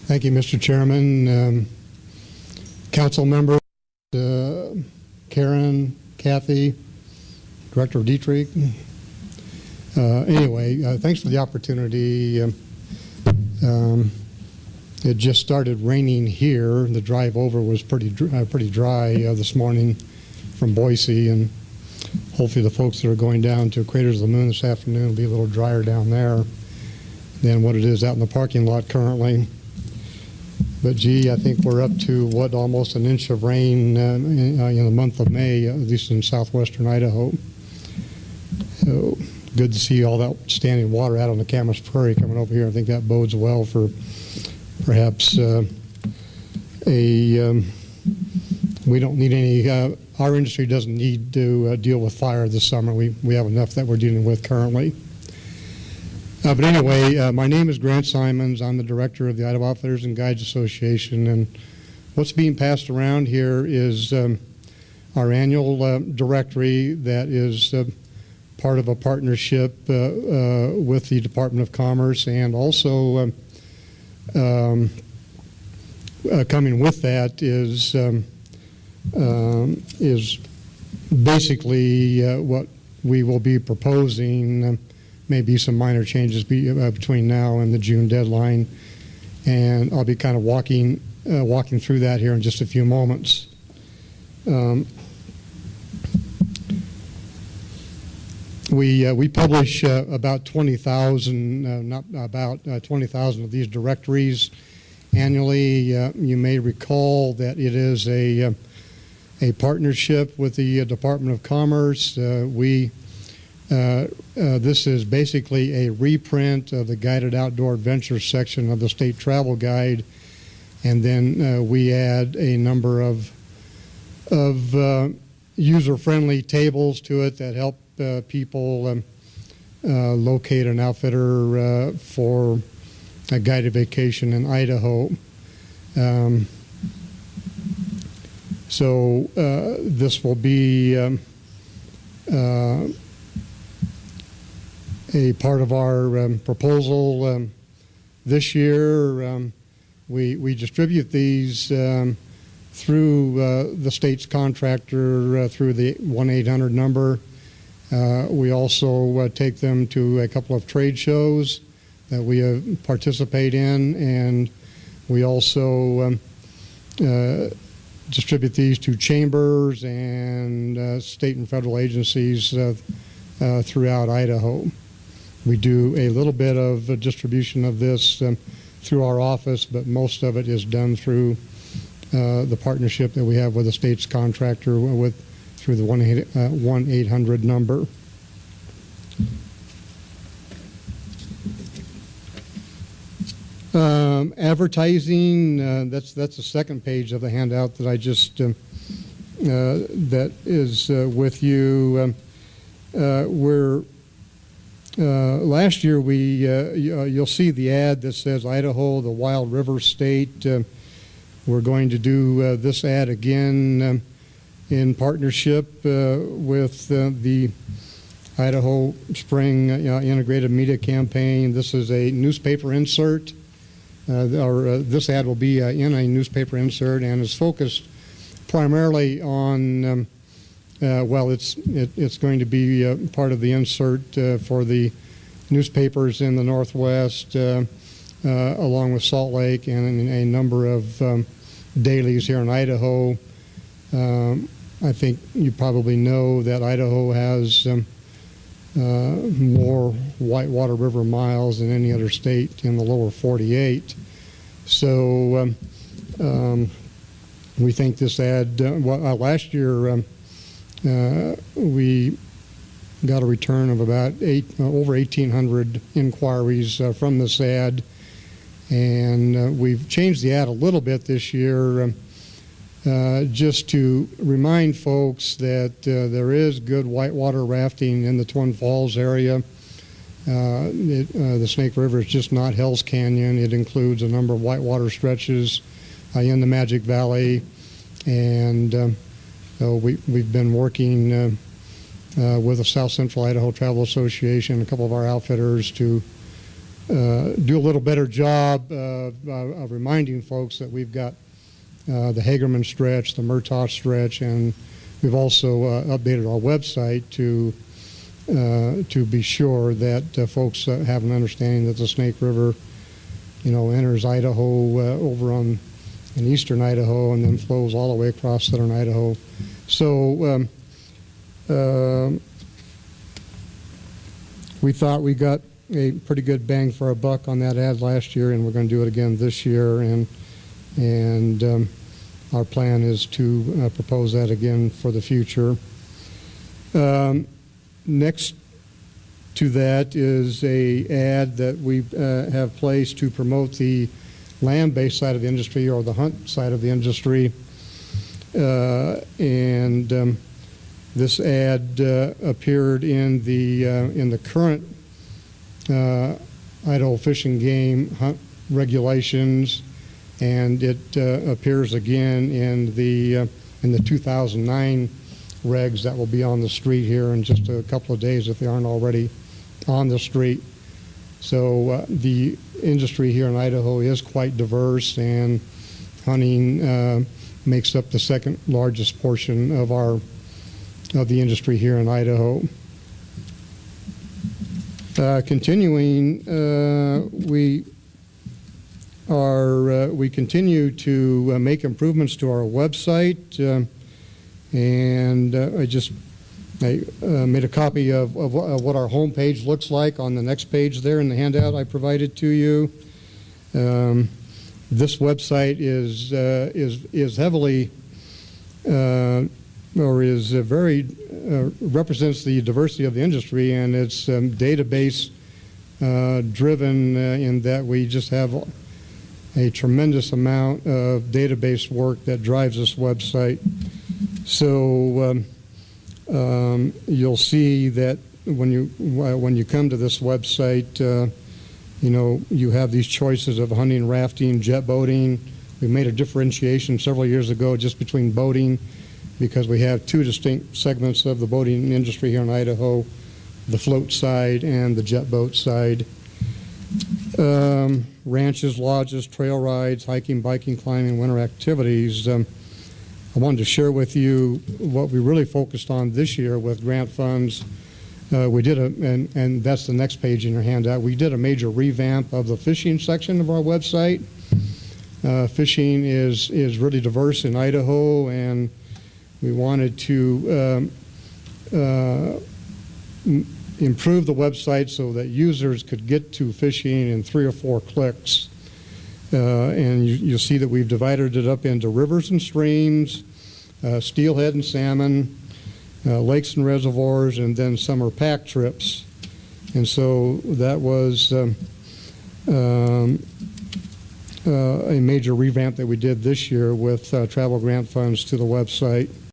Thank you, Mr. Chairman. Council members, Karen, Kathy, Director Dietrich. Anyway, thanks for the opportunity. It just started raining here. The drive over was pretty dry this morning from Boise, and hopefully the folks that are going down to Craters of the Moon this afternoon will be a little drier down there than what it is out in the parking lot currently. But gee, I think we're up to almost an inch of rain in the month of May, at least in southwestern Idaho. So good to see all that standing water out on the Camas Prairie coming over here. I think that bodes well for perhaps we don't need any. Our industry doesn't need to deal with fire this summer. We have enough that we're dealing with currently. But anyway, my name is Grant Simons. I'm the director of the Idaho Outfitters and Guides Association, and what's being passed around here is our annual directory that is part of a partnership with the Department of Commerce, and also coming with that is basically what we will be proposing. Maybe some minor changes between now and the June deadline, and I'll be kind of walking through that here in just a few moments. We publish about 20,000, 20,000 of these directories annually. You may recall that it is a partnership with the Department of Commerce. This is basically a reprint of the Guided Outdoor Adventure section of the State Travel Guide, and then we add a number of user-friendly tables to it that help people locate an outfitter for a guided vacation in Idaho. So this will be a part of our proposal this year. We distribute these through the state's contractor through the 1-800 number. We also take them to a couple of trade shows that we participate in, and we also distribute these to chambers and state and federal agencies throughout Idaho. We do a little bit of distribution of this through our office, but most of it is done through the partnership that we have with the state's contractor through the 1-800 number. Advertising, that's the second page of the handout that I just that is with you. Last year you'll see the ad that says Idaho, the Wild River State. We're going to do this ad again in partnership with the Idaho Spring Integrated Media Campaign. This is a newspaper insert. This ad will be in a newspaper insert and is focused primarily on well, it's going to be part of the insert for the newspapers in the Northwest, along with Salt Lake and a number of dailies here in Idaho. I think you probably know that Idaho has more whitewater river miles than any other state in the lower 48. So we think this ad, last year we got a return of about over 1,800 inquiries from this ad, and we've changed the ad a little bit this year just to remind folks that there is good whitewater rafting in the Twin Falls area. The Snake River is just not Hell's Canyon. It includes a number of whitewater stretches in the Magic Valley, and so we've been working with the South Central Idaho Travel Association, a couple of our outfitters, to do a little better job of reminding folks that we've got the Hagerman stretch, the Murtaugh stretch, and we've also updated our website to be sure that folks have an understanding that the Snake River, enters Idaho over in eastern Idaho and then flows all the way across southern Idaho. So we thought we got a pretty good bang for our buck on that ad last year, and we're going to do it again this year. And our plan is to propose that again for the future. Next to that is a ad that we have placed to promote the land-based side of the industry, or the hunt side of the industry. This ad appeared in the current Idaho Fish and Game hunt regulations, and it appears again in the 2009 regs that will be on the street here in just a couple of days if they aren't already on the street. So the industry here in Idaho is quite diverse, and hunting makes up the second largest portion of the industry here in Idaho. Continuing, we continue to make improvements to our website, and I made a copy of what our home page looks like on the next page there in the handout I provided to you. This website is heavily represents the diversity of the industry, and it's database driven in that we just have a tremendous amount of database work that drives this website. So you'll see that when you come to this website, you have these choices of hunting, rafting, jet boating. We made a differentiation several years ago just between boating, because we have two distinct segments of the boating industry here in Idaho, the float side and the jet boat side. Ranches, lodges, trail rides, hiking, biking, climbing, winter activities. I wanted to share with you what we really focused on this year with grant funds. We did and that's the next page in your handout, we did a major revamp of the fishing section of our website. Fishing is really diverse in Idaho, and we wanted to improve the website so that users could get to fishing in 3 or 4 clicks. And you'll see that we've divided it up into rivers and streams, steelhead and salmon, lakes and reservoirs, and then summer pack trips. And so that was a major revamp that we did this year with travel grant funds to the website.